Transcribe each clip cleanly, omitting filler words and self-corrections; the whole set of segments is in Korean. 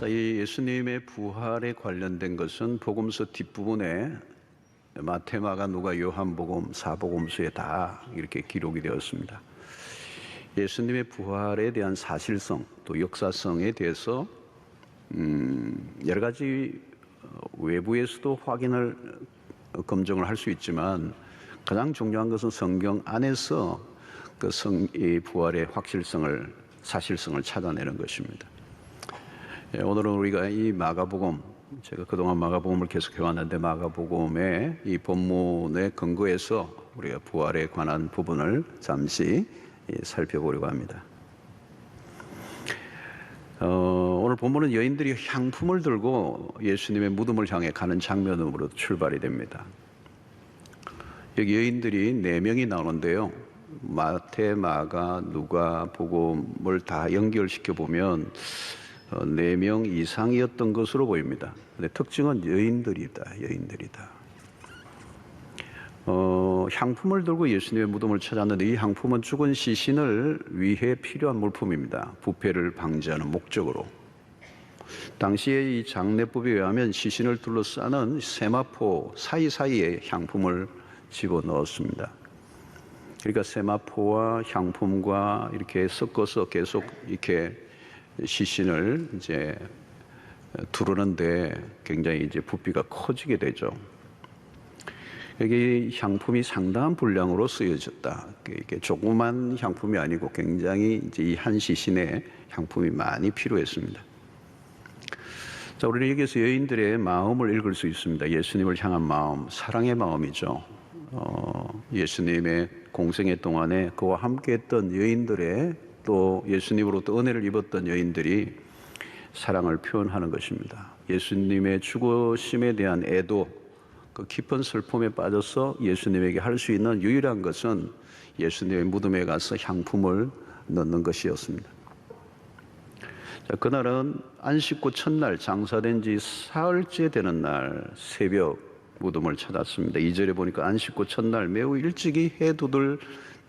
자, 이 예수님의 부활에 관련된 것은 복음서 뒷부분에 마태, 마가, 누가, 요한복음, 사복음서에 다 이렇게 기록이 되었습니다. 예수님의 부활에 대한 사실성 또 역사성에 대해서 여러 가지 외부에서도 확인을 검증을 할 수 있지만 가장 중요한 것은 성경 안에서 이 부활의 확실성을 사실성을 찾아내는 것입니다. 오늘은 우리가 이 마가복음, 제가 그동안 마가복음을 계속 해왔는데 마가복음의 이 본문에 근거해서 우리가 부활에 관한 부분을 잠시 살펴보려고 합니다. 오늘 본문은 여인들이 향품을 들고 예수님의 무덤을 향해 가는 장면으로 출발이 됩니다. 여기 여인들이 4명이 나오는데요. 마태, 마가, 누가 복음을 다 연결시켜 보면 4명 이상이었던 것으로 보입니다. 근데 특징은 여인들이다. 향품을 들고 예수님의 무덤을 찾았는데 이 향품은 죽은 시신을 위해 필요한 물품입니다. 부패를 방지하는 목적으로. 당시의 이 장례법에 의하면 시신을 둘러싸는 세마포 사이사이에 향품을 집어넣었습니다. 그러니까 세마포와 향품과 이렇게 섞어서 계속 이렇게 시신을 이제 두르는데 굉장히 이제 부피가 커지게 되죠. 여기 향품이 상당한 분량으로 쓰여졌다. 이게 조그만 향품이 아니고 굉장히 이제 이 한 시신에 향품이 많이 필요했습니다. 자, 우리는 여기서 여인들의 마음을 읽을 수 있습니다. 예수님을 향한 마음, 사랑의 마음이죠. 예수님의 공생애 동안에 그와 함께했던 여인들의 또 예수님으로부터 은혜를 입었던 여인들이 사랑을 표현하는 것입니다. 예수님의 죽으심에 대한 애도, 그 깊은 슬픔에 빠져서 예수님에게 할 수 있는 유일한 것은 예수님의 무덤에 가서 향품을 넣는 것이었습니다. 자, 그날은 안식구 첫날, 장사된 지 사흘째 되는 날 새벽 무덤을 찾았습니다. 2절에 보니까 안식구 첫날 매우 일찍이 해 돋을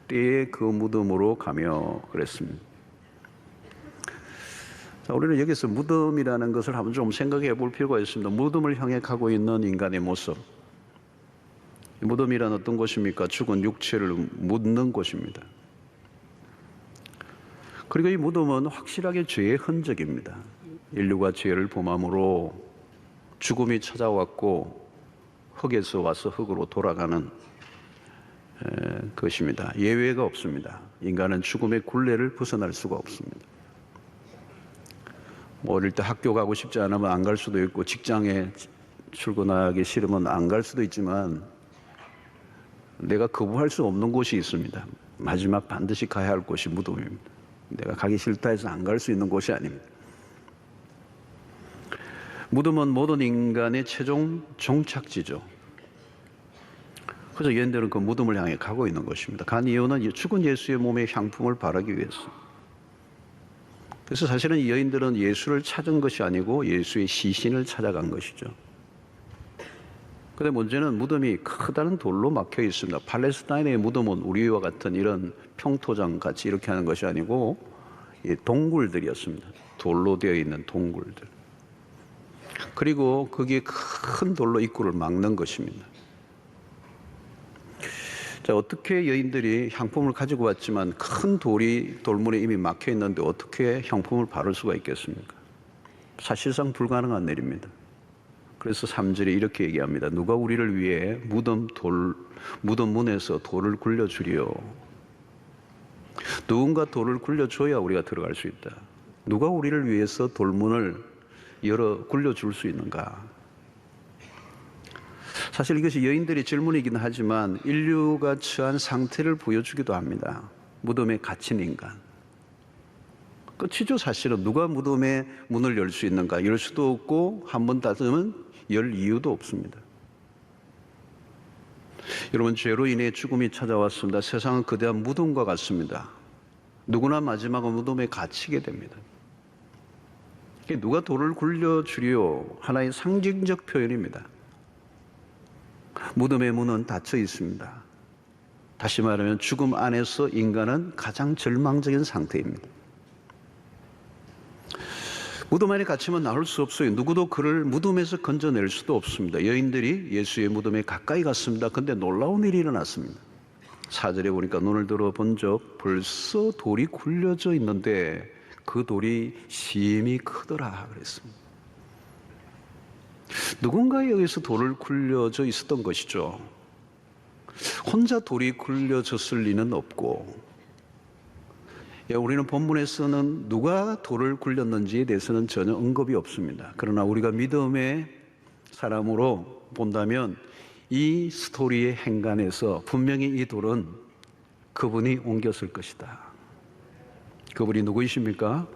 때에 그 무덤으로 가며 그랬습니다. 자, 우리는 여기서 무덤이라는 것을 한번 좀 생각해 볼 필요가 있습니다. 무덤을 향해 가고 있는 인간의 모습. 무덤이란 어떤 곳입니까? 죽은 육체를 묻는 곳입니다. 그리고 이 무덤은 확실하게 죄의 흔적입니다. 인류가 죄를 범함으로 죽음이 찾아왔고 흙에서 와서 흙으로 돌아가는 것입니다. 예외가 없습니다. 인간은 죽음의 굴레를 벗어날 수가 없습니다. 어릴 때 학교 가고 싶지 않으면 안 갈 수도 있고 직장에 출근하기 싫으면 안 갈 수도 있지만 내가 거부할 수 없는 곳이 있습니다. 마지막 반드시 가야 할 곳이 무덤입니다. 내가 가기 싫다 해서 안 갈 수 있는 곳이 아닙니다. 무덤은 모든 인간의 최종 종착지죠. 그래서 여인들은 그 무덤을 향해 가고 있는 것입니다. 간 이유는 죽은 예수의 몸에 향품을 바르기 위해서. 그래서 사실은 이 여인들은 예수를 찾은 것이 아니고 예수의 시신을 찾아간 것이죠. 그런데 문제는 무덤이 크다는 돌로 막혀 있습니다. 팔레스타인의 무덤은 우리와 같은 이런 평토장 같이 이렇게 하는 것이 아니고 동굴들이었습니다. 돌로 되어 있는 동굴들. 그리고 거기에 큰 돌로 입구를 막는 것입니다. 자, 어떻게 여인들이 향품을 가지고 왔지만 큰 돌문에 이미 막혀 있는데 어떻게 향품을 바를 수가 있겠습니까? 사실상 불가능한 일입니다. 그래서 3절에 이렇게 얘기합니다. 누가 우리를 위해 무덤 문에서 돌을 굴려주리요. 누군가 돌을 굴려줘야 우리가 들어갈 수 있다. 누가 우리를 위해서 돌문을 굴려줄 수 있는가? 사실 이것이 여인들의 질문이긴 하지만 인류가 처한 상태를 보여주기도 합니다. 무덤에 갇힌 인간. 끝이죠. 사실은 누가 무덤의 문을 열 수 있는가? 열 수도 없고 한 번 닫으면 열 이유도 없습니다. 여러분, 죄로 인해 죽음이 찾아왔습니다. 세상은 거대한 무덤과 같습니다. 누구나 마지막은 무덤에 갇히게 됩니다. 누가 돌을 굴려주리요? 하나의 상징적 표현입니다. 무덤의 문은 닫혀 있습니다. 다시 말하면 죽음 안에서 인간은 가장 절망적인 상태입니다. 무덤 안에 갇히면 나올 수 없어요. 누구도 그를 무덤에서 건져낼 수도 없습니다. 여인들이 예수의 무덤에 가까이 갔습니다. 근데 놀라운 일이 일어났습니다. 4절에 보니까 눈을 들어 본 적 벌써 돌이 굴려져 있는데 그 돌이 심히 크더라 그랬습니다. 누군가에 의해서 돌을 굴려져 있었던 것이죠. 혼자 돌이 굴려졌을 리는 없고, 우리는 본문에서는 누가 돌을 굴렸는지에 대해서는 전혀 언급이 없습니다. 그러나 우리가 믿음의 사람으로 본다면 이 스토리의 행간에서 분명히 이 돌은 그분이 옮겼을 것이다. 그분이 누구이십니까?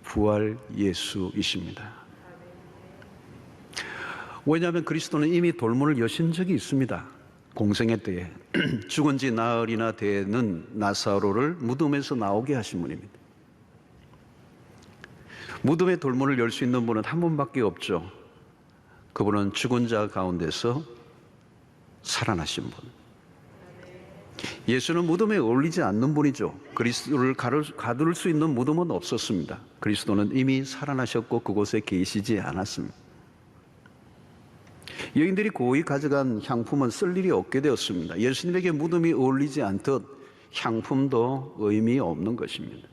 부활 예수이십니다. 왜냐하면 그리스도는 이미 돌문을 여신 적이 있습니다. 공생애 때에 죽은 지 나흘이나 되는 나사로를 무덤에서 나오게 하신 분입니다. 무덤의 돌문을 열 수 있는 분은 한 분밖에 없죠. 그분은 죽은 자 가운데서 살아나신 분. 예수는 무덤에 어울리지 않는 분이죠. 그리스도를 가둘 수 있는 무덤은 없었습니다. 그리스도는 이미 살아나셨고 그곳에 계시지 않았습니다. 여인들이 고이 가져간 향품은 쓸 일이 없게 되었습니다. 예수님에게 무덤이 어울리지 않듯 향품도 의미 없는 것입니다.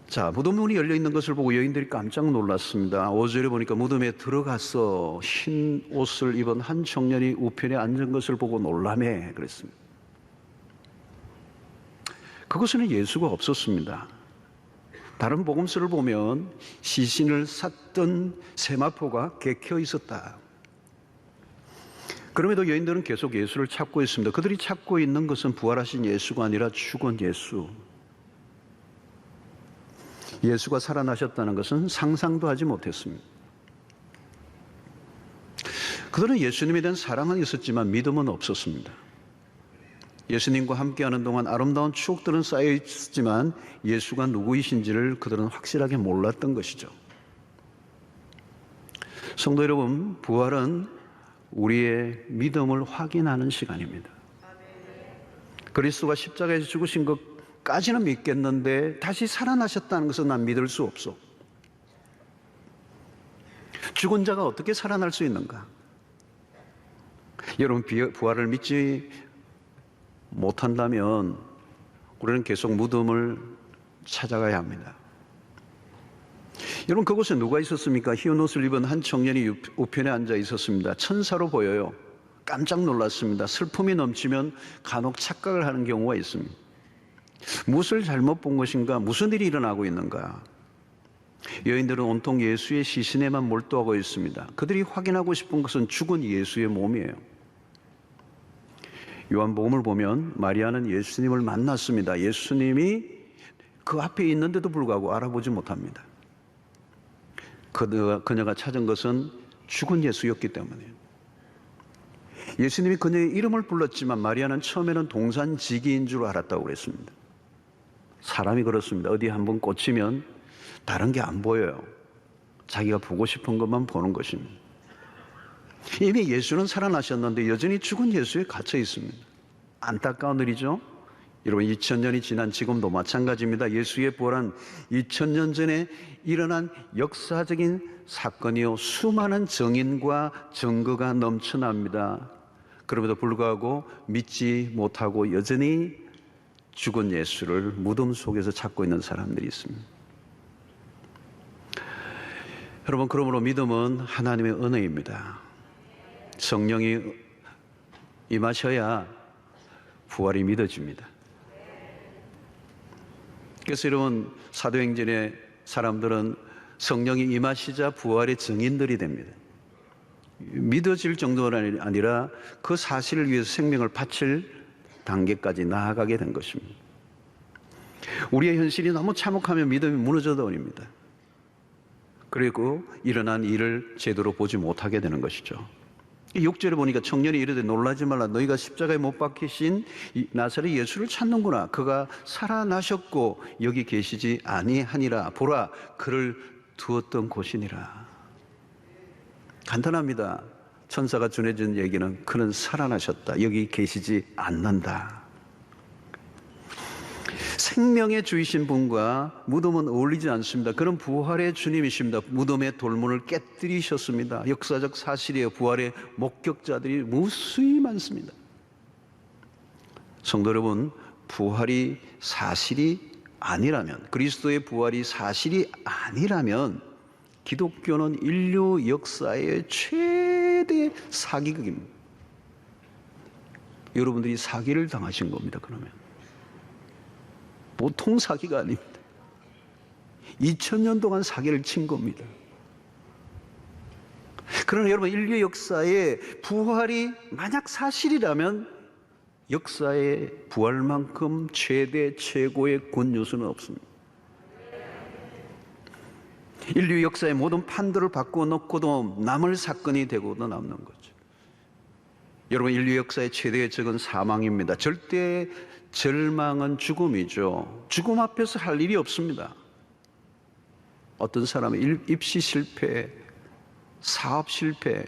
자, 무덤 문이 열려 있는 것을 보고 여인들이 깜짝 놀랐습니다. 5절에 보니까 무덤에 들어가서 흰 옷을 입은 한 청년이 우편에 앉은 것을 보고 놀라매 그랬습니다. 그곳에는 예수가 없었습니다. 다른 복음서를 보면 시신을 샀던 세마포가 개켜 있었다. 그럼에도 여인들은 계속 예수를 찾고 있습니다. 그들이 찾고 있는 것은 부활하신 예수가 아니라 죽은 예수. 예수가 살아나셨다는 것은 상상도 하지 못했습니다. 그들은 예수님에 대한 사랑은 있었지만 믿음은 없었습니다. 예수님과 함께하는 동안 아름다운 추억들은 쌓여 있었지만 예수가 누구이신지를 그들은 확실하게 몰랐던 것이죠. 성도 여러분, 부활은 우리의 믿음을 확인하는 시간입니다. 그리스도가 십자가에서 죽으신 것까지는 믿겠는데 다시 살아나셨다는 것은 난 믿을 수 없어. 죽은 자가 어떻게 살아날 수 있는가? 여러분, 부활을 믿지 못한다면 우리는 계속 무덤을 찾아가야 합니다. 여러분, 그곳에 누가 있었습니까? 흰 옷을 입은 한 청년이 우편에 앉아 있었습니다. 천사로 보여요. 깜짝 놀랐습니다. 슬픔이 넘치면 간혹 착각을 하는 경우가 있습니다. 무엇을 잘못 본 것인가? 무슨 일이 일어나고 있는가? 여인들은 온통 예수의 시신에만 몰두하고 있습니다. 그들이 확인하고 싶은 것은 죽은 예수의 몸이에요. 요한복음을 보면 마리아는 예수님을 만났습니다. 예수님이 그 앞에 있는데도 불구하고 알아보지 못합니다. 그녀가 찾은 것은 죽은 예수였기 때문이에요. 예수님이 그녀의 이름을 불렀지만 마리아는 처음에는 동산지기인 줄 알았다고 그랬습니다. 사람이 그렇습니다. 어디 한번 꽂히면 다른 게 안 보여요. 자기가 보고 싶은 것만 보는 것입니다. 이미 예수는 살아나셨는데 여전히 죽은 예수에 갇혀 있습니다. 안타까운 일이죠. 여러분, 2000년이 지난 지금도 마찬가지입니다. 예수의 부활은 2000년 전에 일어난 역사적인 사건이요, 수많은 증인과 증거가 넘쳐납니다. 그럼에도 불구하고 믿지 못하고 여전히 죽은 예수를 무덤 속에서 찾고 있는 사람들이 있습니다. 여러분, 그러므로 믿음은 하나님의 은혜입니다. 성령이 임하셔야 부활이 믿어집니다. 그래서 여러분, 사도행전의 사람들은 성령이 임하시자 부활의 증인들이 됩니다. 믿어질 정도가 아니라 그 사실을 위해서 생명을 바칠 단계까지 나아가게 된 것입니다. 우리의 현실이 너무 참혹하면 믿음이 무너져 버립니다. 그리고 일어난 일을 제대로 보지 못하게 되는 것이죠. 6절에 보니까 청년이 이르되 놀라지 말라. 너희가 십자가에 못 박히신 나사렛 예수를 찾는구나. 그가 살아나셨고 여기 계시지 아니하니라. 보라, 그를 두었던 곳이니라. 간단합니다. 천사가 전해준 얘기는 그는 살아나셨다. 여기 계시지 않는다. 생명의 주이신 분과 무덤은 어울리지 않습니다. 그런 부활의 주님이십니다. 무덤의 돌문을 깨뜨리셨습니다. 역사적 사실이에요. 부활의 목격자들이 무수히 많습니다. 성도 여러분, 부활이 사실이 아니라면, 그리스도의 부활이 사실이 아니라면 기독교는 인류 역사의 최대 사기극입니다. 여러분들이 사기를 당하신 겁니다. 그러면 보통 사기가 아닙니다. 2000년 동안 사기를 친 겁니다. 그러나 여러분, 인류 역사의 부활이 만약 사실이라면 역사의 부활만큼 최대 최고의 굿뉴스는 없습니다. 인류 역사의 모든 판도를 바꾸어 놓고도 남을 사건이 되고도 남는 거죠. 여러분, 인류 역사의 최대의 적은 사망입니다. 절대 절망은 죽음이죠. 죽음 앞에서 할 일이 없습니다. 어떤 사람은 입시 실패, 사업 실패,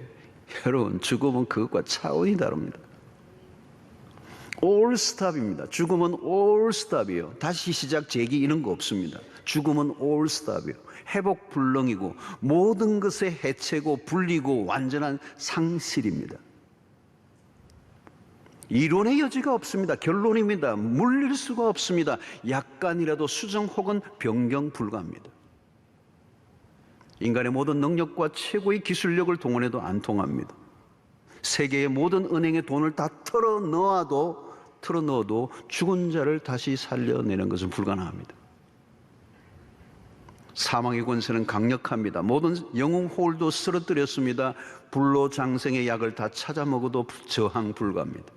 여러분, 죽음은 그것과 차원이 다릅니다. 올 스탑입니다. 죽음은 올 스탑이에요. 다시 시작, 재기 이런 거 없습니다. 죽음은 올 스탑이에요. 회복 불능이고 모든 것의 해체고 분리고 완전한 상실입니다. 이론의 여지가 없습니다. 결론입니다. 물릴 수가 없습니다. 약간이라도 수정 혹은 변경 불가합니다. 인간의 모든 능력과 최고의 기술력을 동원해도 안 통합니다. 세계의 모든 은행에 돈을 다 털어넣어도 죽은 자를 다시 살려내는 것은 불가능합니다. 사망의 권세는 강력합니다. 모든 영웅홀도 쓰러뜨렸습니다. 불로장생의 약을 다 찾아 먹어도 저항 불가합니다.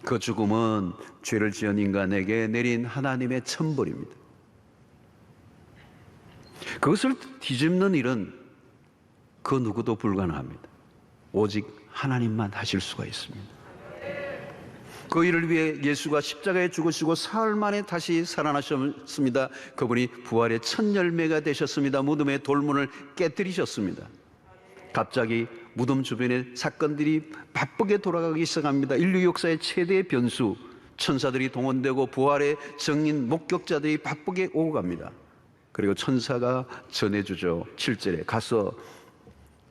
그 죽음은 죄를 지은 인간에게 내린 하나님의 천벌입니다. 그것을 뒤집는 일은 그 누구도 불가능합니다. 오직 하나님만 하실 수가 있습니다. 그 일을 위해 예수가 십자가에 죽으시고 사흘 만에 다시 살아나셨습니다. 그분이 부활의 첫 열매가 되셨습니다. 무덤의 돌문을 깨뜨리셨습니다. 갑자기 무덤 주변의 사건들이 바쁘게 돌아가기 시작합니다. 인류 역사의 최대의 변수, 천사들이 동원되고 부활의 증인 목격자들이 바쁘게 오고 갑니다. 그리고 천사가 전해주죠. 7절에 가서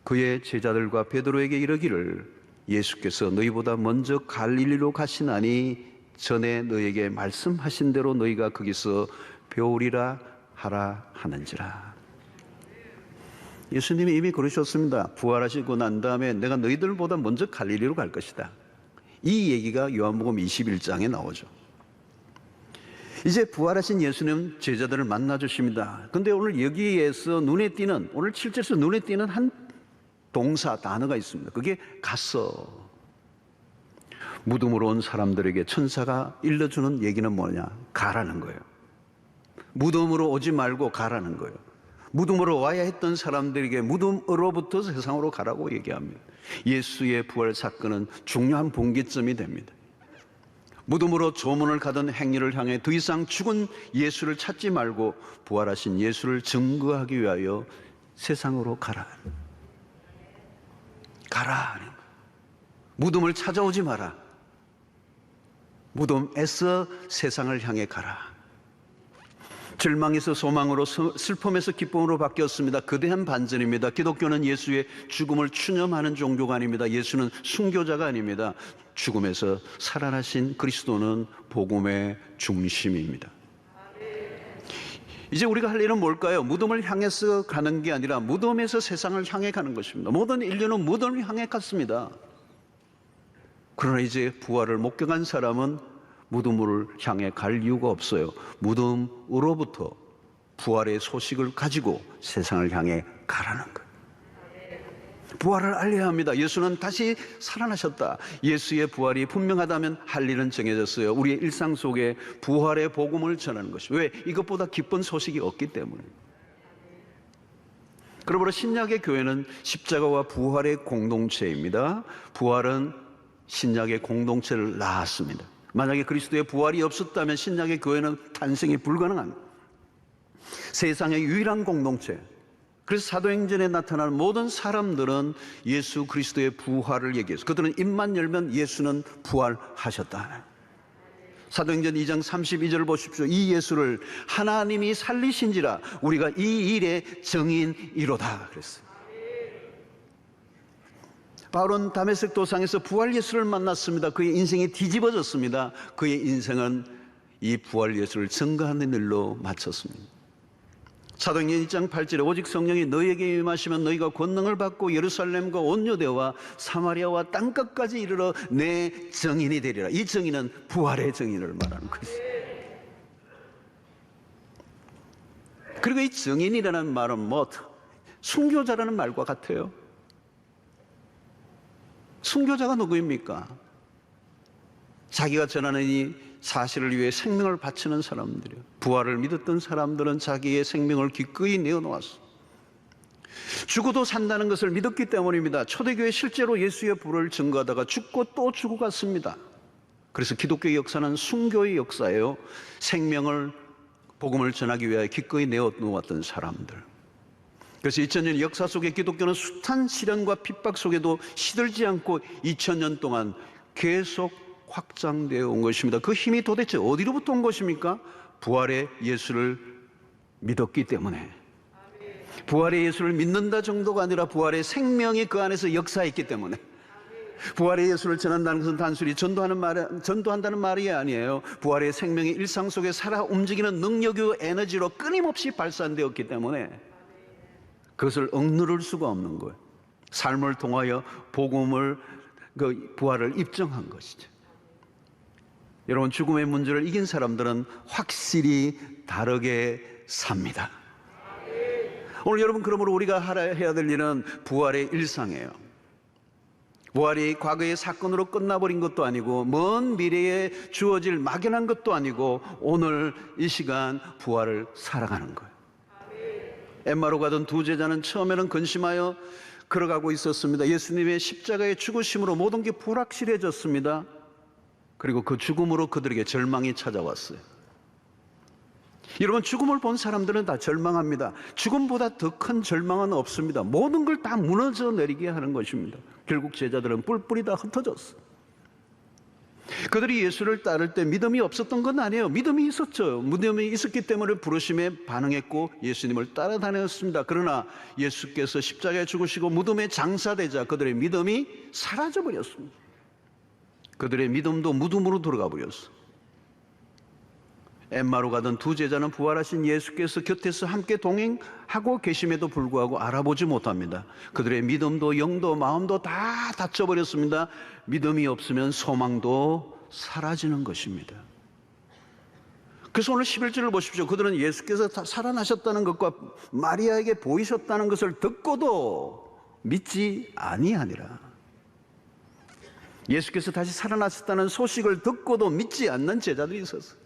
그의 제자들과 베드로에게 이르기를 예수께서 너희보다 먼저 갈릴리로 가시나니 전에 너희에게 말씀하신 대로 너희가 거기서 배우리라 하라 하는지라. 예수님이 이미 그러셨습니다. 부활하시고 난 다음에 내가 너희들보다 먼저 갈릴리로 갈 것이다. 이 얘기가 요한복음 21장에 나오죠. 이제 부활하신 예수님 제자들을 만나주십니다. 근데 오늘 여기에서 눈에 띄는, 오늘 7절에서 눈에 띄는 한 동사, 단어가 있습니다. 그게 갔어. 무덤으로 온 사람들에게 천사가 일러주는 얘기는 뭐냐? 가라는 거예요. 무덤으로 오지 말고 가라는 거예요. 무덤으로 와야 했던 사람들에게 무덤으로부터 세상으로 가라고 얘기합니다. 예수의 부활 사건은 중요한 분기점이 됩니다. 무덤으로 조문을 가던 행렬을 향해 더 이상 죽은 예수를 찾지 말고 부활하신 예수를 증거하기 위하여 세상으로 가라. 가라. 무덤을 찾아오지 마라. 무덤에서 세상을 향해 가라. 절망에서 소망으로, 슬픔에서 기쁨으로 바뀌었습니다. 거대한 반전입니다. 기독교는 예수의 죽음을 추념하는 종교가 아닙니다. 예수는 순교자가 아닙니다. 죽음에서 살아나신 그리스도는 복음의 중심입니다. 이제 우리가 할 일은 뭘까요? 무덤을 향해서 가는 게 아니라 무덤에서 세상을 향해 가는 것입니다. 모든 인류는 무덤을 향해 갔습니다. 그러나 이제 부활을 목격한 사람은 무덤을 향해 갈 이유가 없어요. 무덤으로부터 부활의 소식을 가지고 세상을 향해 가라는 거예요. 부활을 알려야 합니다. 예수는 다시 살아나셨다. 예수의 부활이 분명하다면 할 일은 정해졌어요. 우리의 일상 속에 부활의 복음을 전하는 것이. 왜? 이것보다 기쁜 소식이 없기 때문에. 그러므로 신약의 교회는 십자가와 부활의 공동체입니다. 부활은 신약의 공동체를 낳았습니다. 만약에 그리스도의 부활이 없었다면 신약의 교회는 탄생이 불가능한 세상의 유일한 공동체. 그래서 사도행전에 나타나는 모든 사람들은 예수 그리스도의 부활을 얘기해서 그들은 입만 열면 예수는 부활하셨다. 사도행전 2장 32절 보십시오. 이 예수를 하나님이 살리신지라 우리가 이 일의 증인이로다 그랬어요. 바울은 다메섹 도상에서 부활 예수를 만났습니다. 그의 인생이 뒤집어졌습니다. 그의 인생은 이 부활 예수를 증거하는 일로 마쳤습니다. 사도행전 1장 8절에 오직 성령이 너희에게 임하시면 너희가 권능을 받고 예루살렘과 온 유대와 사마리아와 땅끝까지 이르러 내 증인이 되리라. 이 증인은 부활의 증인을 말하는 것이죠. 그리고 이 증인이라는 말은 순교자라는 말과 같아요. 순교자가 누구입니까? 자기가 전하는 이 사실을 위해 생명을 바치는 사람들이요. 부활을 믿었던 사람들은 자기의 생명을 기꺼이 내어놓았어. 죽어도 산다는 것을 믿었기 때문입니다. 초대교회 실제로 예수의 부활을 증거하다가 죽고 또 죽어갔습니다. 그래서 기독교의 역사는 순교의 역사예요. 생명을 복음을 전하기 위하여 기꺼이 내어놓았던 사람들. 그래서 2000년 역사 속에 기독교는 숱한 시련과 핍박 속에도 시들지 않고 2000년 동안 계속 확장되어 온 것입니다. 그 힘이 도대체 어디로부터 온 것입니까? 부활의 예수를 믿었기 때문에. 부활의 예수를 믿는다 정도가 아니라 부활의 생명이 그 안에서 역사했기 때문에. 부활의 예수를 전한다는 것은 단순히 전도한다는 말이 아니에요. 부활의 생명이 일상 속에 살아 움직이는 능력이요 에너지로 끊임없이 발산되었기 때문에 그것을 억누를 수가 없는 거예요. 삶을 통하여 복음을, 부활을 입증한 것이죠. 여러분, 죽음의 문제를 이긴 사람들은 확실히 다르게 삽니다. 오늘 여러분, 그러므로 우리가 해야 될 일은 부활의 일상이에요. 부활이 과거의 사건으로 끝나버린 것도 아니고 먼 미래에 주어질 막연한 것도 아니고 오늘 이 시간 부활을 살아가는 거예요. 엠마로 가던 두 제자는 처음에는 근심하여 걸어가고 있었습니다. 예수님의 십자가의 죽으심으로 모든 게 불확실해졌습니다. 그리고 그 죽음으로 그들에게 절망이 찾아왔어요. 여러분, 죽음을 본 사람들은 다 절망합니다. 죽음보다 더 큰 절망은 없습니다. 모든 걸 다 무너져 내리게 하는 것입니다. 결국 제자들은 뿔뿔이 다 흩어졌어. 그들이 예수를 따를 때 믿음이 없었던 건 아니에요. 믿음이 있었죠. 믿음이 있었기 때문에 부르심에 반응했고 예수님을 따라다녔습니다. 그러나 예수께서 십자가에 죽으시고 무덤에 장사되자 그들의 믿음이 사라져버렸습니다. 그들의 믿음도 무덤으로 들어가 버렸어. 엠마로 가던 두 제자는 부활하신 예수께서 곁에서 함께 동행하고 계심에도 불구하고 알아보지 못합니다. 그들의 믿음도 영도 마음도 다 닫혀버렸습니다. 믿음이 없으면 소망도 사라지는 것입니다. 그래서 오늘 11절을 보십시오. 그들은 예수께서 살아나셨다는 것과 마리아에게 보이셨다는 것을 듣고도 믿지 아니하니라. 예수께서 다시 살아나셨다는 소식을 듣고도 믿지 않는 제자들이 있었어요.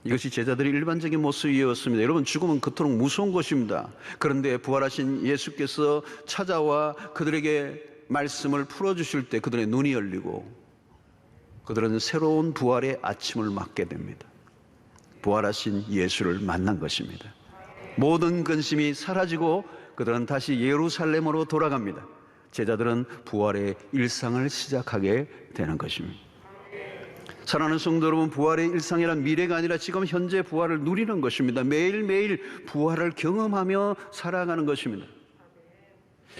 이것이 제자들의 일반적인 모습이었습니다. 여러분, 죽음은 그토록 무서운 것입니다. 그런데 부활하신 예수께서 찾아와 그들에게 말씀을 풀어주실 때 그들의 눈이 열리고 그들은 새로운 부활의 아침을 맞게 됩니다. 부활하신 예수를 만난 것입니다. 모든 근심이 사라지고 그들은 다시 예루살렘으로 돌아갑니다. 제자들은 부활의 일상을 시작하게 되는 것입니다. 사랑하는 성도 여러분, 부활의 일상이란 미래가 아니라 지금 현재 부활을 누리는 것입니다. 매일매일 부활을 경험하며 살아가는 것입니다.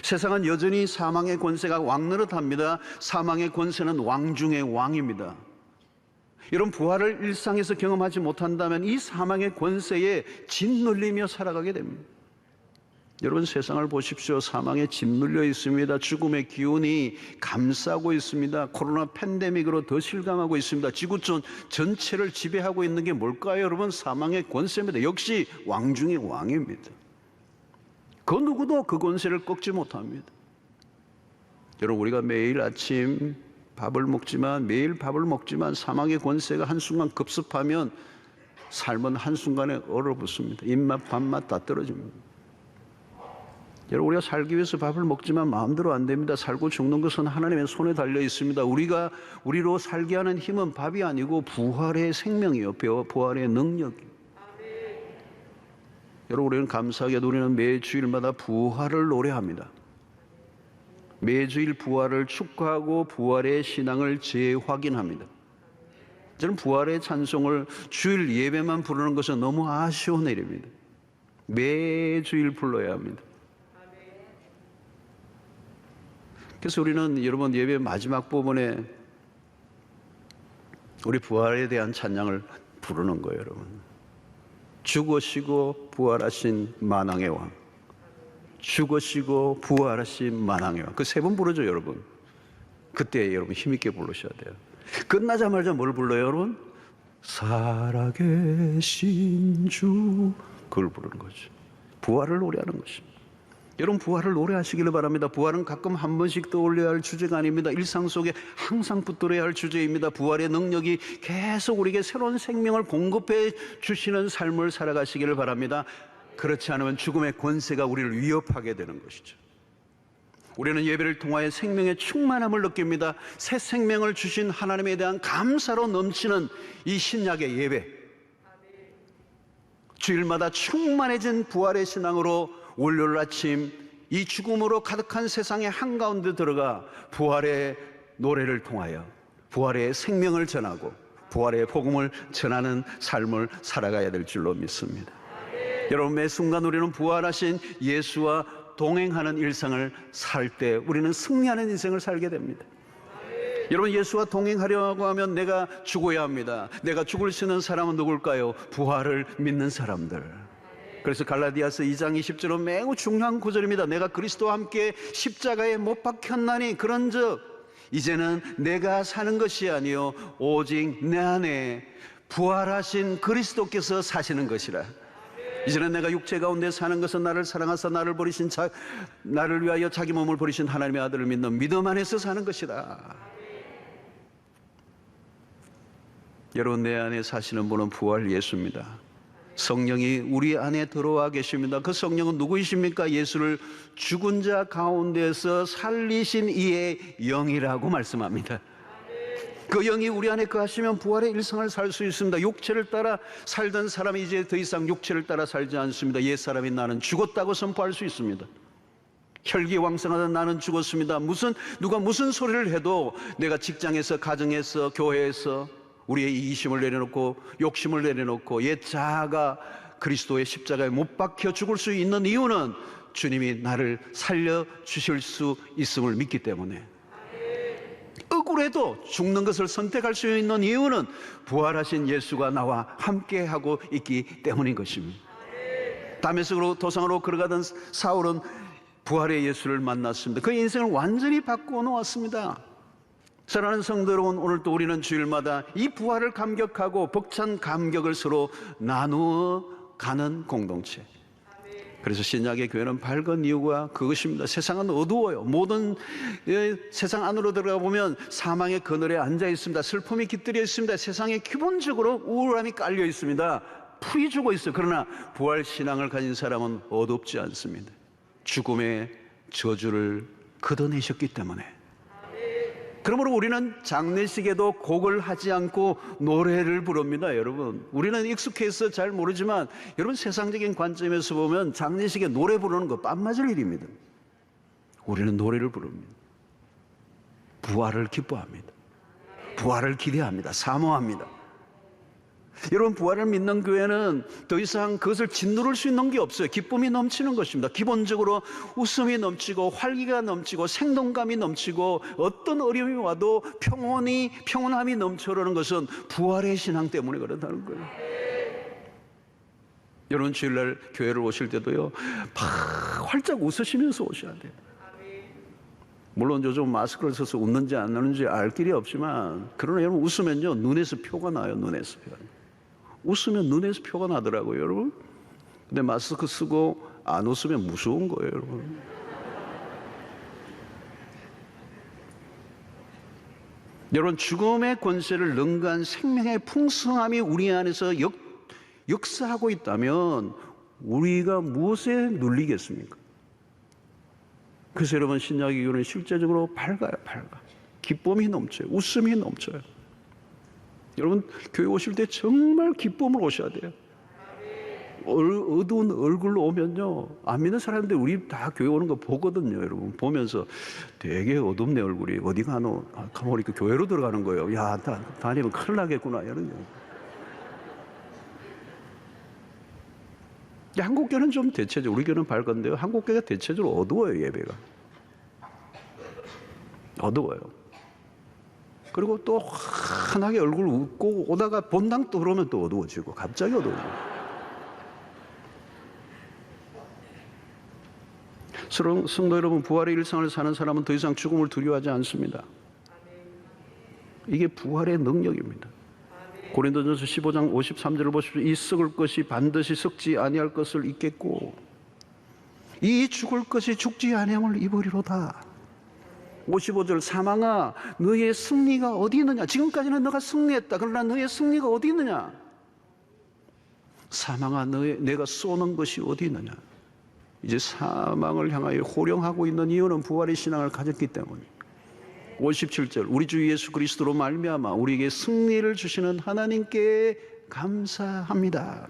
세상은 여전히 사망의 권세가 왕노릇합니다. 사망의 권세는 왕 중의 왕입니다. 이런 부활을 일상에서 경험하지 못한다면 이 사망의 권세에 짓눌리며 살아가게 됩니다. 여러분, 세상을 보십시오. 사망에 짓눌려 있습니다. 죽음의 기운이 감싸고 있습니다. 코로나 팬데믹으로 더 실감하고 있습니다. 지구촌 전체를 지배하고 있는 게 뭘까요? 여러분, 사망의 권세입니다. 역시 왕 중의 왕입니다. 그 누구도 그 권세를 꺾지 못합니다. 여러분, 우리가 매일 아침 매일 밥을 먹지만 사망의 권세가 한순간 급습하면 삶은 한순간에 얼어붙습니다. 입맛 밥맛 다 떨어집니다. 여러분, 우리가 살기 위해서 밥을 먹지만 마음대로 안 됩니다. 살고 죽는 것은 하나님의 손에 달려 있습니다. 우리로 살게 하는 힘은 밥이 아니고 부활의 생명이요, 부활의 능력이요. 여러분, 우리는 감사하게도 우리는 매 주일마다 부활을 노래합니다. 매주일 부활을 축하하고 부활의 신앙을 재확인합니다. 저는 부활의 찬송을 주일 예배만 부르는 것은 너무 아쉬운 일입니다. 매주일 불러야 합니다. 그래서 우리는 여러분 예배 마지막 부분에 우리 부활에 대한 찬양을 부르는 거예요, 여러분. 죽으시고 부활하신 만왕의 왕, 죽으시고 부활하신 만왕의 왕. 그 세 번 부르죠, 여러분. 그때 여러분 힘있게 부르셔야 돼요. 끝나자마자 뭘 불러요, 여러분? 살아계신 주, 그걸 부르는 거죠. 부활을 노래하는 것입니다. 여러분 부활을 노래하시기를 바랍니다. 부활은 가끔 한 번씩 떠올려야 할 주제가 아닙니다. 일상 속에 항상 붙들어야 할 주제입니다. 부활의 능력이 계속 우리에게 새로운 생명을 공급해 주시는 삶을 살아가시기를 바랍니다. 그렇지 않으면 죽음의 권세가 우리를 위협하게 되는 것이죠. 우리는 예배를 통하여 생명의 충만함을 느낍니다. 새 생명을 주신 하나님에 대한 감사로 넘치는 이 신약의 예배, 주일마다 충만해진 부활의 신앙으로 월요일 아침 이 죽음으로 가득한 세상의 한가운데 들어가 부활의 노래를 통하여 부활의 생명을 전하고 부활의 복음을 전하는 삶을 살아가야 될 줄로 믿습니다. 여러분, 매 순간 우리는 부활하신 예수와 동행하는 일상을 살 때 우리는 승리하는 인생을 살게 됩니다. 여러분, 예수와 동행하려고 하면 내가 죽어야 합니다. 내가 죽을 수 있는 사람은 누굴까요? 부활을 믿는 사람들. 그래서 갈라디아서 2장 20절은 매우 중요한 구절입니다. 내가 그리스도와 함께 십자가에 못 박혔나니 그런즉 이제는 내가 사는 것이 아니요 오직 내 안에 부활하신 그리스도께서 사시는 것이라. 이제는 내가 육체 가운데 사는 것은 나를 사랑하사 나를 위하여 자기 몸을 버리신 하나님의 아들을 믿는 믿음 안에서 사는 것이다. 여러분, 내 안에 사시는 분은 부활 예수입니다. 성령이 우리 안에 들어와 계십니다. 그 성령은 누구이십니까? 예수를 죽은 자 가운데서 살리신 이의 영이라고 말씀합니다. 그 영이 우리 안에 거하시면 부활의 일상을 살 수 있습니다. 육체를 따라 살던 사람이 이제 더 이상 육체를 따라 살지 않습니다. 옛사람인 나는 죽었다고 선포할 수 있습니다. 혈기왕성하던 나는 죽었습니다. 누가 무슨 소리를 해도 내가 직장에서, 가정에서, 교회에서 우리의 이기심을 내려놓고 욕심을 내려놓고 옛 자아가 그리스도의 십자가에 못 박혀 죽을 수 있는 이유는 주님이 나를 살려주실 수 있음을 믿기 때문에, 억울해도 죽는 것을 선택할 수 있는 이유는 부활하신 예수가 나와 함께하고 있기 때문인 것입니다. 다메섹으로 도상으로 걸어가던 사울은 부활의 예수를 만났습니다. 그 인생을 완전히 바꾸어 놓았습니다. 사랑하는 성도 여러분, 오늘도 우리는 주일마다 이 부활을 감격하고 벅찬 감격을 서로 나누어 가는 공동체. 그래서 신약의 교회는 밝은 이유가 그것입니다. 세상은 어두워요. 모든 세상 안으로 들어가 보면 사망의 그늘에 앉아 있습니다. 슬픔이 깃들여 있습니다. 세상에 기본적으로 우울함이 깔려 있습니다. 풀이 죽어 있어요. 그러나 부활 신앙을 가진 사람은 어둡지 않습니다. 죽음의 저주를 걷어내셨기 때문에. 그러므로 우리는 장례식에도 곡을 하지 않고 노래를 부릅니다. 여러분, 우리는 익숙해서 잘 모르지만 여러분, 세상적인 관점에서 보면 장례식에 노래 부르는 거 뺨 맞을 일입니다. 우리는 노래를 부릅니다. 부활을 기뻐합니다. 부활을 기대합니다. 사모합니다. 여러분, 부활을 믿는 교회는 더 이상 그것을 짓누를 수 있는 게 없어요. 기쁨이 넘치는 것입니다. 기본적으로 웃음이 넘치고 활기가 넘치고 생동감이 넘치고 어떤 어려움이 와도 평온함이 넘쳐오르는 것은 부활의 신앙 때문에 그렇다는 거예요. 여러분, 주일날 교회를 오실 때도요, 활짝 웃으시면서 오셔야 돼요. 물론 요즘 마스크를 써서 웃는지 안 웃는지 알 길이 없지만, 그러나 여러분, 웃으면요 눈에서 표가 나요. 눈에서 표가. 웃으면 눈에서 표가 나더라고요, 여러분. 근데 마스크 쓰고 안 웃으면 무서운 거예요, 여러분. 여러분, 죽음의 권세를 능가한 생명의 풍성함이 우리 안에서 역사하고 있다면 우리가 무엇에 눌리겠습니까? 그래서 여러분, 신약의 교회는 실제적으로 밝아요. 기쁨이 넘쳐요. 웃음이 넘쳐요. 여러분, 교회 오실 때 정말 기쁨으로 오셔야 돼요. 어두운 얼굴로 오면요, 안 믿는 사람들 우리 다 교회 오는 거 보거든요. 여러분 보면서 되게 어둡네 얼굴이. 어디 가노? 가만 보니까 교회로 들어가는 거예요. 야, 다니면 큰일 나겠구나 이런 거. 한국교는 좀 대체적으로, 우리 교는 밝은데요, 한국교가 대체적으로 어두워요. 예배가 어두워요. 그리고 또 환하게 얼굴 웃고 오다가 본당 또 그러면 또 어두워지고 갑자기 어두워지고. 성도 여러분, 부활의 일상을 사는 사람은 더 이상 죽음을 두려워하지 않습니다. 이게 부활의 능력입니다. 고린도전서 15장 53절을 보십시오. 이 썩을 것이 반드시 썩지 아니할 것을 잊겠고 이 죽을 것이 죽지 아니함을 입으리로다. 55절, 사망아 너의 승리가 어디 있느냐. 지금까지는 너가 승리했다. 그러나 너의 승리가 어디 있느냐. 사망아 내가 쏘는 것이 어디 있느냐. 이제 사망을 향하여 호령하고 있는 이유는 부활의 신앙을 가졌기 때문에. 57절, 우리 주 예수 그리스도로 말미암아 우리에게 승리를 주시는 하나님께 감사합니다.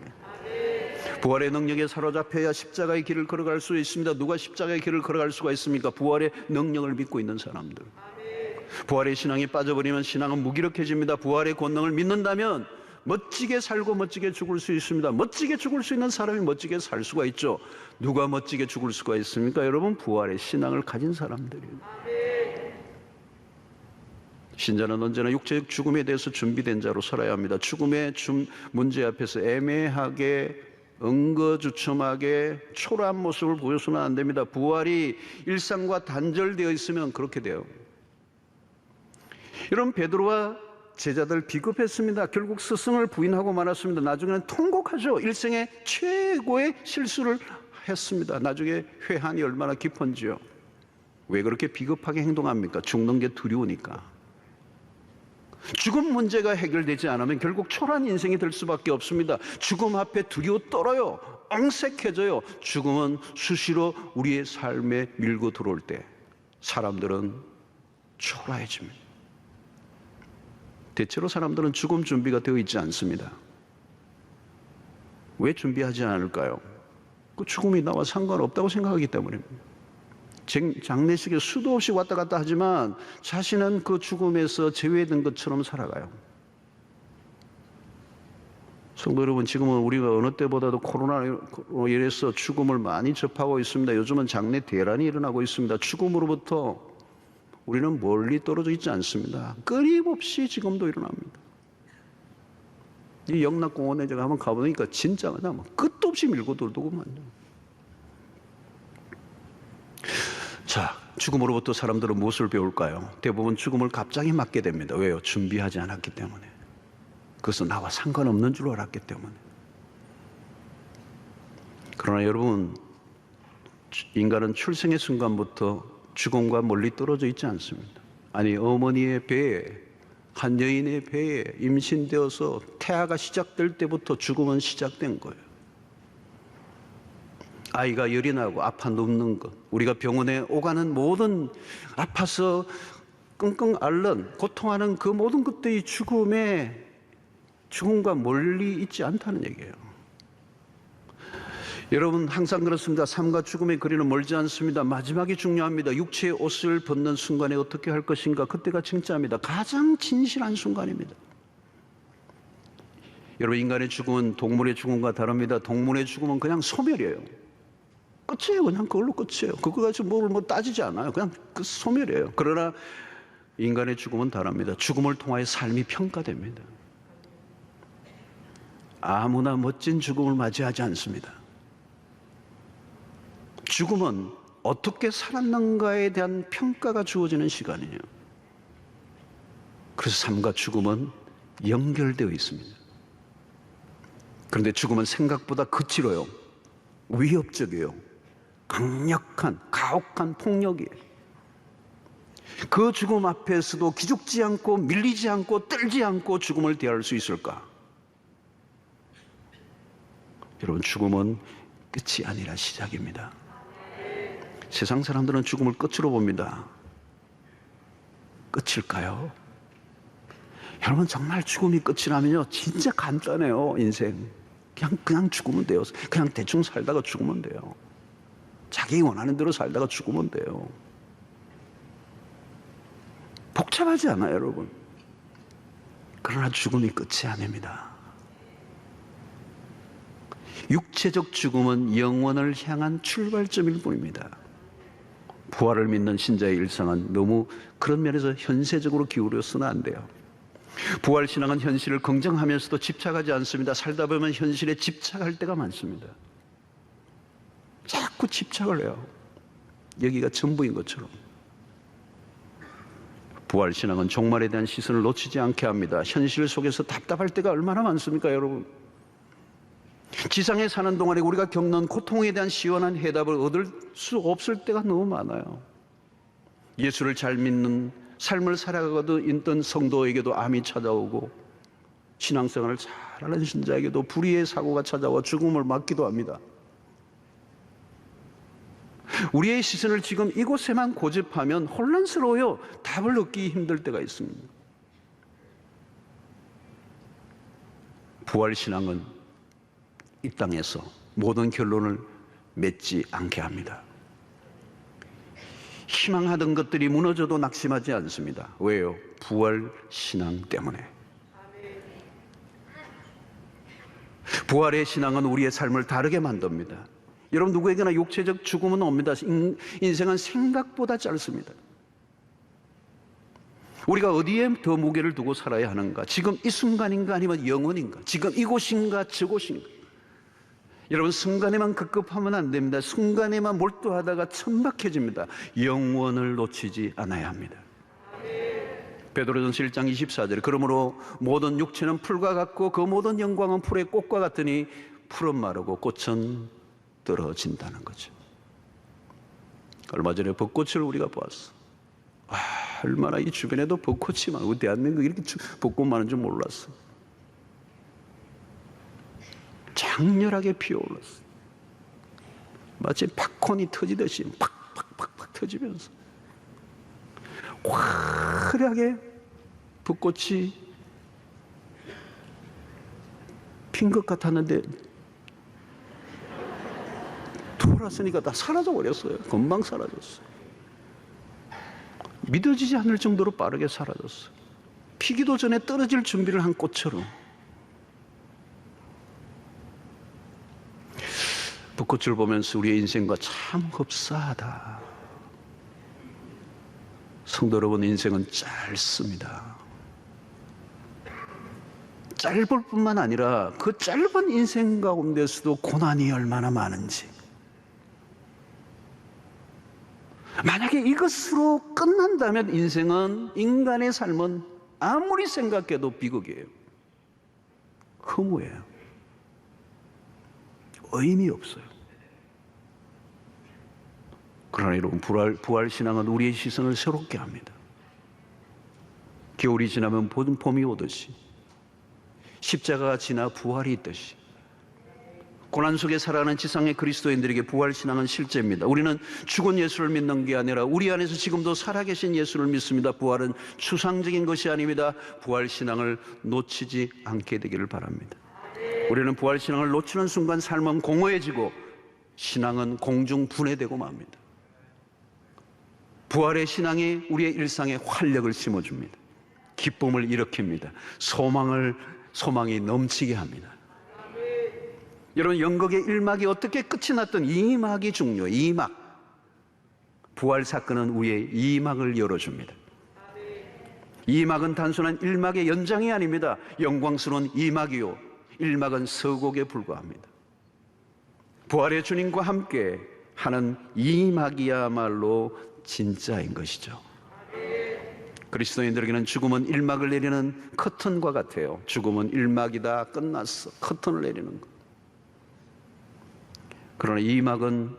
부활의 능력에 사로잡혀야 십자가의 길을 걸어갈 수 있습니다. 누가 십자가의 길을 걸어갈 수가 있습니까? 부활의 능력을 믿고 있는 사람들. 부활의 신앙이 빠져버리면 신앙은 무기력해집니다. 부활의 권능을 믿는다면 멋지게 살고 멋지게 죽을 수 있습니다. 멋지게 죽을 수 있는 사람이 멋지게 살 수가 있죠. 누가 멋지게 죽을 수가 있습니까? 여러분, 부활의 신앙을 가진 사람들이에요. 신자는 언제나 육체적 죽음에 대해서 준비된 자로 살아야 합니다. 죽음의 문제 앞에서 애매하게 응거주춤하게 초라한 모습을 보여서는 안 됩니다. 부활이 일상과 단절되어 있으면 그렇게 돼요. 여러분, 베드로와 제자들 비겁했습니다. 결국 스승을 부인하고 말았습니다. 나중에는 통곡하죠. 일생의 최고의 실수를 했습니다. 나중에 회한이 얼마나 깊은지요. 왜 그렇게 비겁하게 행동합니까? 죽는 게 두려우니까. 죽음 문제가 해결되지 않으면 결국 초라한 인생이 될 수밖에 없습니다. 죽음 앞에 두려워 떨어요. 엉색해져요. 죽음은 수시로 우리의 삶에 밀고 들어올 때 사람들은 초라해집니다. 대체로 사람들은 죽음 준비가 되어 있지 않습니다. 왜 준비하지 않을까요? 그 죽음이 나와 상관없다고 생각하기 때문입니다. 장례식에 수도 없이 왔다 갔다 하지만 자신은 그 죽음에서 제외된 것처럼 살아가요. 성도 여러분, 지금은 우리가 어느 때보다도 코로나로 인해서 죽음을 많이 접하고 있습니다. 요즘은 장례 대란이 일어나고 있습니다. 죽음으로부터 우리는 멀리 떨어져 있지 않습니다. 끊임없이 지금도 일어납니다. 이 영락공원에 제가 한번 가보니까 진짜 그냥 끝도 없이 밀고 돌더구만요. 자, 죽음으로부터 사람들은 무엇을 배울까요? 대부분 죽음을 갑자기 맞게 됩니다. 왜요? 준비하지 않았기 때문에. 그것은 나와 상관없는 줄 알았기 때문에. 그러나 여러분, 인간은 출생의 순간부터 죽음과 멀리 떨어져 있지 않습니다. 아니, 어머니의 배에, 한 여인의 배에 임신되어서 태아가 시작될 때부터 죽음은 시작된 거예요. 아이가 열이 나고 아파 눕는 것, 우리가 병원에 오가는 모든 아파서 끙끙 앓는 고통하는 그 모든 것들이 죽음과 멀리 있지 않다는 얘기예요. 여러분, 항상 그렇습니다. 삶과 죽음의 거리는 멀지 않습니다. 마지막이 중요합니다. 육체의 옷을 벗는 순간에 어떻게 할 것인가, 그때가 진짜입니다. 가장 진실한 순간입니다. 여러분, 인간의 죽음은 동물의 죽음과 다릅니다. 동물의 죽음은 그냥 소멸이에요. 끝이에요. 그냥 그걸로 끝이에요. 그거 가지고 뭘 따지지 않아요. 그냥 그 소멸이에요. 그러나 인간의 죽음은 다릅니다. 죽음을 통하여 삶이 평가됩니다. 아무나 멋진 죽음을 맞이하지 않습니다. 죽음은 어떻게 살았는가에 대한 평가가 주어지는 시간이에요. 그래서 삶과 죽음은 연결되어 있습니다. 그런데 죽음은 생각보다 거칠어요. 위협적이에요. 강력한, 가혹한 폭력이에요. 그 죽음 앞에서도 기죽지 않고 밀리지 않고 떨지 않고 죽음을 대할 수 있을까? 여러분, 죽음은 끝이 아니라 시작입니다. 세상 사람들은 죽음을 끝으로 봅니다. 끝일까요? 여러분, 정말 죽음이 끝이라면요, 진짜 간단해요. 인생 그냥 죽으면 돼요. 그냥 대충 살다가 죽으면 돼요. 자기 원하는 대로 살다가 죽으면 돼요. 복잡하지 않아요, 여러분. 그러나 죽음이 끝이 아닙니다. 육체적 죽음은 영원을 향한 출발점일 뿐입니다. 부활을 믿는 신자의 일상은 너무 그런 면에서 현세적으로 기울여서는 안 돼요. 부활신앙은 현실을 긍정하면서도 집착하지 않습니다. 살다 보면 현실에 집착할 때가 많습니다. 자꾸 집착을 해요. 여기가 전부인 것처럼. 부활신앙은 종말에 대한 시선을 놓치지 않게 합니다. 현실 속에서 답답할 때가 얼마나 많습니까, 여러분? 지상에 사는 동안에 우리가 겪는 고통에 대한 시원한 해답을 얻을 수 없을 때가 너무 많아요. 예수를 잘 믿는 삶을 살아가고 있던 성도에게도 암이 찾아오고, 신앙생활을 잘하는 신자에게도 불의의 사고가 찾아와 죽음을 맞기도 합니다. 우리의 시선을 지금 이곳에만 고집하면 혼란스러워요. 답을 얻기 힘들 때가 있습니다. 부활신앙은 이 땅에서 모든 결론을 맺지 않게 합니다. 희망하던 것들이 무너져도 낙심하지 않습니다. 왜요? 부활신앙 때문에. 부활의 신앙은 우리의 삶을 다르게 만듭니다. 여러분, 누구에게나 육체적 죽음은 옵니다. 인생은 생각보다 짧습니다. 우리가 어디에 더 무게를 두고 살아야 하는가? 지금 이 순간인가 아니면 영원인가? 지금 이곳인가 저곳인가? 여러분, 순간에만 급급하면 안 됩니다. 순간에만 몰두하다가 천박해집니다. 영원을 놓치지 않아야 합니다. 베드로전서 1장 24절에 그러므로 모든 육체는 풀과 같고 그 모든 영광은 풀의 꽃과 같으니 풀은 마르고 꽃은 떨어진다는 거죠. 얼마 전에 벚꽃을 우리가 보았어. 얼마나 이 주변에도 벚꽃이 많고, 대한민국 이렇게 벚꽃 많은 줄 몰랐어. 장렬하게 피어올랐어. 마치 팝콘이 터지듯이 팍팍팍팍 터지면서 화려하게 벚꽃이 핀 것 같았는데 돌았으니까 다 사라져 버렸어요. 금방 사라졌어. 믿어지지 않을 정도로 빠르게 사라졌어. 피기도 전에 떨어질 준비를 한 꽃처럼. 벚꽃을 보면서 우리의 인생과 참 흡사하다. 성도 여러분, 인생은 짧습니다. 짧을 뿐만 아니라 그 짧은 인생 가운데서도 고난이 얼마나 많은지. 만약에 이것으로 끝난다면 인간의 삶은 아무리 생각해도 비극이에요. 허무해요. 의미 없어요. 그러나 여러분, 부활신앙은 우리의 시선을 새롭게 합니다. 겨울이 지나면 봄이 오듯이, 십자가가 지나 부활이 있듯이, 고난 속에 살아가는 지상의 그리스도인들에게 부활신앙은 실제입니다. 우리는 죽은 예수를 믿는 게 아니라 우리 안에서 지금도 살아계신 예수를 믿습니다. 부활은 추상적인 것이 아닙니다. 부활신앙을 놓치지 않게 되기를 바랍니다. 우리는 부활신앙을 놓치는 순간 삶은 공허해지고 신앙은 공중분해되고 맙니다. 부활의 신앙이 우리의 일상에 활력을 심어줍니다. 기쁨을 일으킵니다. 소망이 넘치게 합니다. 여러분, 연극의 1막이 어떻게 끝이 났든 2막이 중요해요. 2막. 부활 사건은 우리의 2막을 열어줍니다. 2막은 단순한 1막의 연장이 아닙니다. 영광스러운 2막이요, 1막은 서곡에 불과합니다. 부활의 주님과 함께 하는 2막이야말로 진짜인 것이죠. 그리스도인들에게는 죽음은 1막을 내리는 커튼과 같아요. 죽음은 1막이다, 끝났어, 커튼을 내리는 것. 그러나 2막은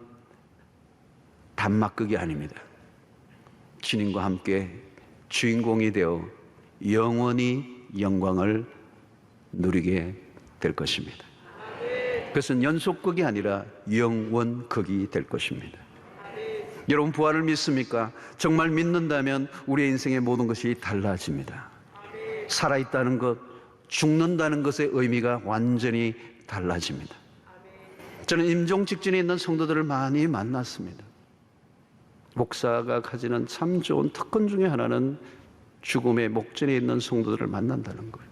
단막극이 아닙니다. 주님과 함께 주인공이 되어 영원히 영광을 누리게 될 것입니다. 그것은 연속극이 아니라 영원극이 될 것입니다. 여러분, 부활을 믿습니까? 정말 믿는다면 우리의 인생의 모든 것이 달라집니다. 살아있다는 것, 죽는다는 것의 의미가 완전히 달라집니다. 저는 임종 직전에 있는 성도들을 많이 만났습니다. 목사가 가지는 참 좋은 특권 중에 하나는 죽음의 목전에 있는 성도들을 만난다는 거예요.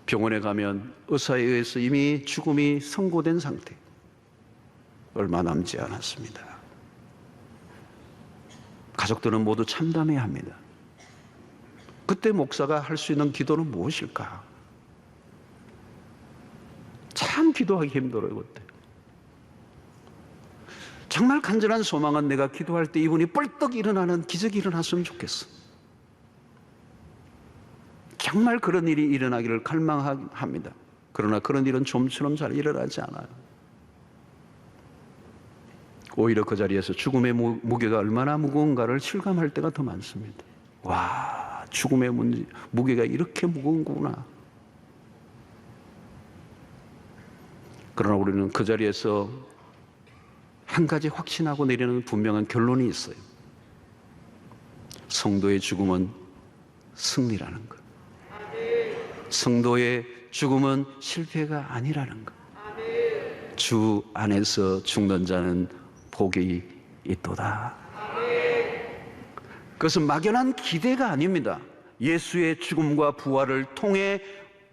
병원에 가면 의사에 의해서 이미 죽음이 선고된 상태, 얼마 남지 않았습니다. 가족들은 모두 참담해야 합니다. 그때 목사가 할 수 있는 기도는 무엇일까? 참 기도하기 힘들어요. 그때 정말 간절한 소망은 내가 기도할 때 이분이 뻘떡 일어나는 기적이 일어났으면 좋겠어. 정말 그런 일이 일어나기를 갈망합니다. 그러나 그런 일은 좀처럼 잘 일어나지 않아요. 오히려 그 자리에서 죽음의 무게가 얼마나 무거운가를 실감할 때가 더 많습니다. 와, 죽음의 무게가 이렇게 무거운구나. 그러나 우리는 그 자리에서 한 가지 확신하고 내리는 분명한 결론이 있어요. 성도의 죽음은 승리라는 것. 성도의 죽음은 실패가 아니라는 것. 주 안에서 죽는 자는 복이 있도다. 그것은 막연한 기대가 아닙니다. 예수의 죽음과 부활을 통해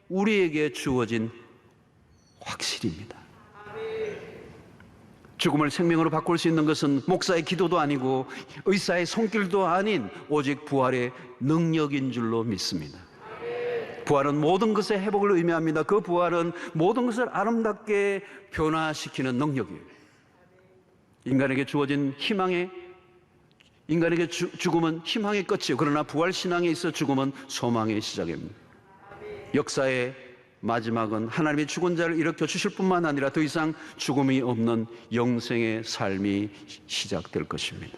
우리에게 주어진 확실입니다. 죽음을 생명으로 바꿀 수 있는 것은 목사의 기도도 아니고 의사의 손길도 아닌 오직 부활의 능력인 줄로 믿습니다. 부활은 모든 것의 회복을 의미합니다. 그 부활은 모든 것을 아름답게 변화시키는 능력이에요. 인간에게 주어진 인간에게 죽음은 희망의 끝이에요. 그러나 부활신앙에 있어 죽음은 소망의 시작입니다. 역사의 마지막은 하나님이 죽은 자를 일으켜 주실 뿐만 아니라 더 이상 죽음이 없는 영생의 삶이 시작될 것입니다.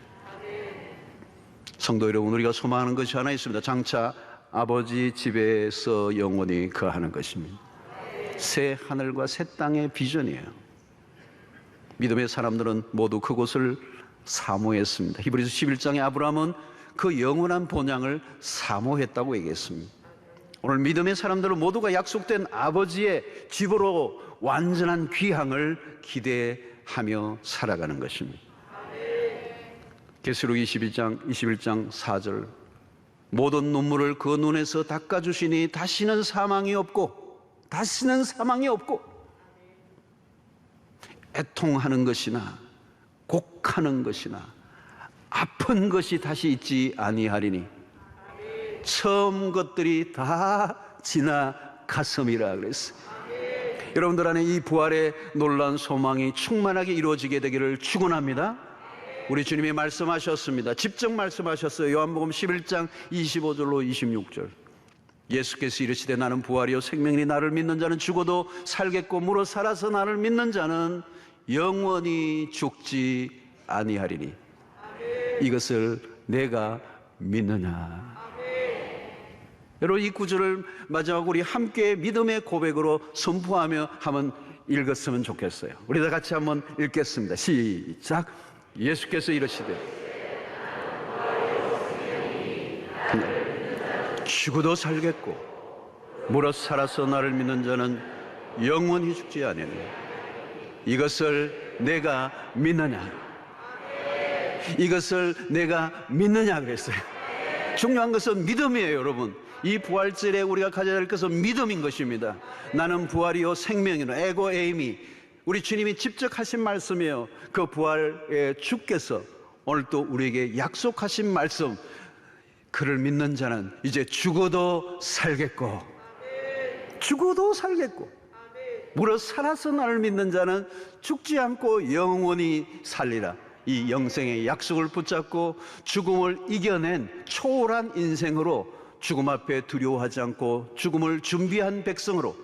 성도 여러분, 우리가 소망하는 것이 하나 있습니다. 장차 아버지 집에서 영원히 거하는 것입니다. 새 하늘과 새 땅의 비전이에요. 믿음의 사람들은 모두 그곳을 사모했습니다. 히브리서 11장에 아브라함은 그 영원한 본향을 사모했다고 얘기했습니다. 오늘 믿음의 사람들은 모두가 약속된 아버지의 집으로 완전한 귀향을 기대하며 살아가는 것입니다. 계시록 21장 4절, 모든 눈물을 그 눈에서 닦아주시니 다시는 사망이 없고 애통하는 것이나 곡하는 것이나 아픈 것이 다시 있지 아니하리니 처음 것들이 다 지나갔음이라 그랬어요. 여러분들 안에 이 부활의 놀라운 소망이 충만하게 이루어지게 되기를 축원합니다. 우리 주님이 말씀하셨습니다. 직접 말씀하셨어요. 요한복음 11장 25절로 26절. 예수께서 이르시되 나는 부활이요 생명이니 나를 믿는 자는 죽어도 살겠고 무릇 살아서 나를 믿는 자는 영원히 죽지 아니하리니 이것을 내가 믿느냐. 여러분, 이 구절을 마지막 우리 함께 믿음의 고백으로 선포하며 한번 읽었으면 좋겠어요. 우리 다 같이 한번 읽겠습니다. 시작. 예수께서 이르시되 죽어도 살겠고 무릇 살아서 나를 믿는 자는 영원히 죽지 아니하니 이것을 내가 믿느냐. 이것을 내가 믿느냐 그랬어요. 중요한 것은 믿음이에요. 여러분, 이 부활절에 우리가 가져야 할 것은 믿음인 것입니다. 나는 부활이요 생명이요 에고 에이미, 우리 주님이 직접 하신 말씀이에요. 그 부활의 주께서 오늘 또 우리에게 약속하신 말씀, 그를 믿는 자는 이제 죽어도 살겠고 무릇 살아서 나를 믿는 자는 죽지 않고 영원히 살리라. 이 영생의 약속을 붙잡고 죽음을 이겨낸 초월한 인생으로 죽음 앞에 두려워하지 않고 죽음을 준비한 백성으로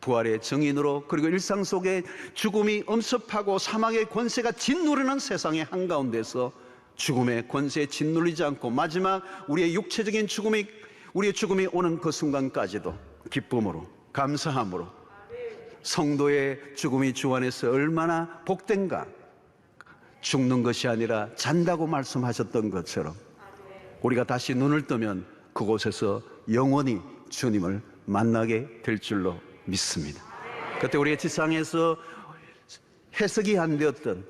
부활의 증인으로 그리고 일상 속에 죽음이 엄습하고 사망의 권세가 짓누르는 세상의 한가운데서 죽음의 권세에 짓눌리지 않고 마지막 우리의 육체적인 우리의 죽음이 오는 그 순간까지도 기쁨으로 감사함으로 성도의 죽음이 주 안에서 얼마나 복된가. 죽는 것이 아니라 잔다고 말씀하셨던 것처럼 우리가 다시 눈을 뜨면 그곳에서 영원히 주님을 만나게 될 줄로 믿습니다. 그때 우리가 지상에서 해석이 안 되었던,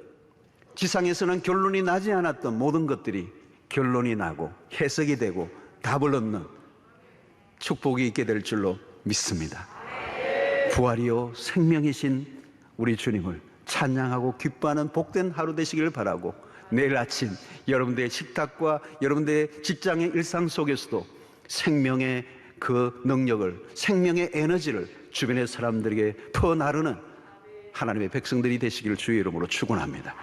지상에서는 결론이 나지 않았던 모든 것들이 결론이 나고 해석이 되고 답을 얻는 축복이 있게 될 줄로 믿습니다. 부활이요 생명이신 우리 주님을 찬양하고 기뻐하는 복된 하루 되시기를 바라고, 내일 아침 여러분들의 식탁과 여러분들의 직장의 일상 속에서도 생명의 그 능력을, 생명의 에너지를 주변의 사람들에게 퍼나르는 하나님의 백성들이 되시기를 주의 이름으로 축원합니다.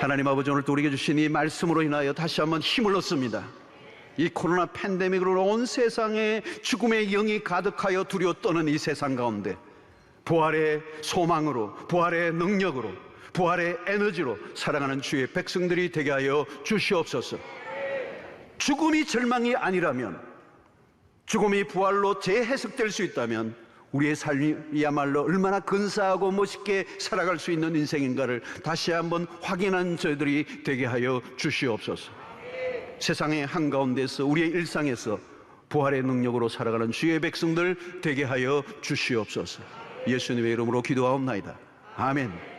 하나님 아버지, 오늘 또 우리에게 주신 이 말씀으로 인하여 다시 한번 힘을 얻습니다. 이 코로나 팬데믹으로 온 세상에 죽음의 영이 가득하여 두려워 떠는 이 세상 가운데 부활의 소망으로, 부활의 능력으로, 부활의 에너지로 살아가는 주의 백성들이 되게 하여 주시옵소서. 죽음이 절망이 아니라면, 죽음이 부활로 재해석될 수 있다면 우리의 삶이야말로 얼마나 근사하고 멋있게 살아갈 수 있는 인생인가를 다시 한번 확인한 저희들이 되게 하여 주시옵소서. 세상의 한가운데서, 우리의 일상에서 부활의 능력으로 살아가는 주의 백성들 되게 하여 주시옵소서. 예수님의 이름으로 기도하옵나이다. 아멘.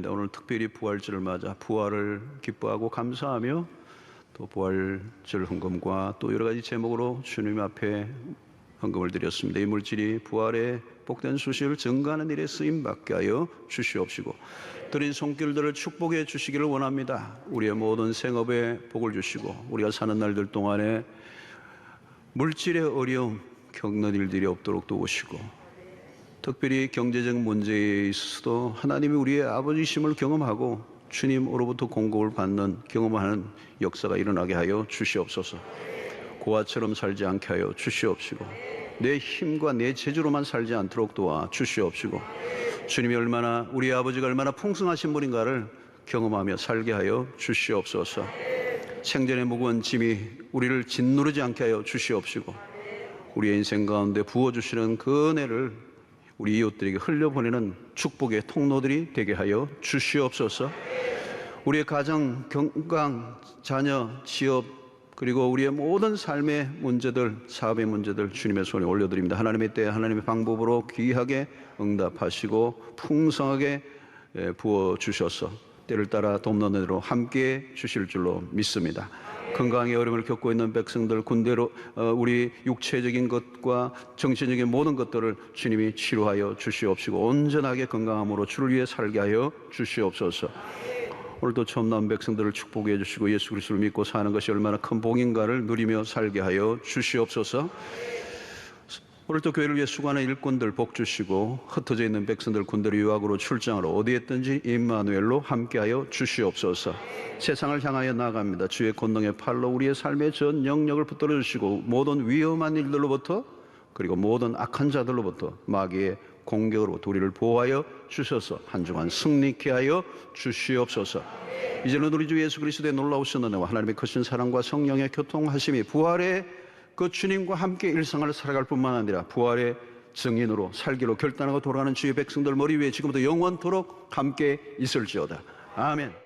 오늘 특별히 부활절을 맞아 부활을 기뻐하고 감사하며 또 부활절 헌금과 또 여러 가지 제목으로 주님 앞에 헌금을 드렸습니다. 이 물질이 부활의 복된 소식을 증거하는 일에 쓰임받게 하여 주시옵시고 드린 손길들을 축복해 주시기를 원합니다. 우리의 모든 생업에 복을 주시고 우리가 사는 날들 동안에 물질의 어려움 겪는 일들이 없도록 도우시고 특별히 경제적 문제에 있어서도 하나님이 우리의 아버지심을 경험하고 주님으로부터 공급을 받는 경험하는 역사가 일어나게 하여 주시옵소서. 고아처럼 살지 않게 하여 주시옵시고 내 힘과 내 재주로만 살지 않도록 도와 주시옵시고, 주님이 얼마나, 우리 아버지가 얼마나 풍성하신 분인가를 경험하며 살게 하여 주시옵소서. 생전의 무거운 짐이 우리를 짓누르지 않게 하여 주시옵시고, 우리의 인생 가운데 부어주시는 그 은혜를 우리 이웃들에게 흘려보내는 축복의 통로들이 되게 하여 주시옵소서. 우리의 가정, 건강, 자녀, 취업, 그리고 우리의 모든 삶의 문제들, 사업의 문제들 주님의 손에 올려드립니다. 하나님의 때 하나님의 방법으로 귀하게 응답하시고 풍성하게 부어주셔서 때를 따라 돕는 은혜로 함께 주실 줄로 믿습니다. 건강의 어려움을 겪고 있는 백성들, 군대로 우리 육체적인 것과 정신적인 모든 것들을 주님이 치료하여 주시옵시고 온전하게 건강함으로 주를 위해 살게 하여 주시옵소서. 오늘도 처음 나온 백성들을 축복해 주시고 예수 그리스도를 믿고 사는 것이 얼마나 큰 복인가를 누리며 살게 하여 주시옵소서. 오늘도 교회를 위해 수고하는 일꾼들 복 주시고 흩어져 있는 백성들 군대로 유학으로 출장하러 어디에 있든지 임마누엘로 함께하여 주시옵소서. 세상을 향하여 나아갑니다. 주의 권능의 팔로 우리의 삶의 전 영역을 붙들어 주시고 모든 위험한 일들로부터 그리고 모든 악한 자들로부터 마귀의 공격으로부터 우리를 보호하여 주셔서 한 주간 승리케 하여 주시옵소서. 이제는 우리 주 예수 그리스도의 놀라우신 은혜와 하나님의 크신 사랑과 성령의 교통하심이 부활의 그 주님과 함께 일상을 살아갈 뿐만 아니라 부활의 증인으로 살기로 결단하고 돌아가는 주의 백성들 머리 위에 지금부터 영원토록 함께 있을지어다. 아멘.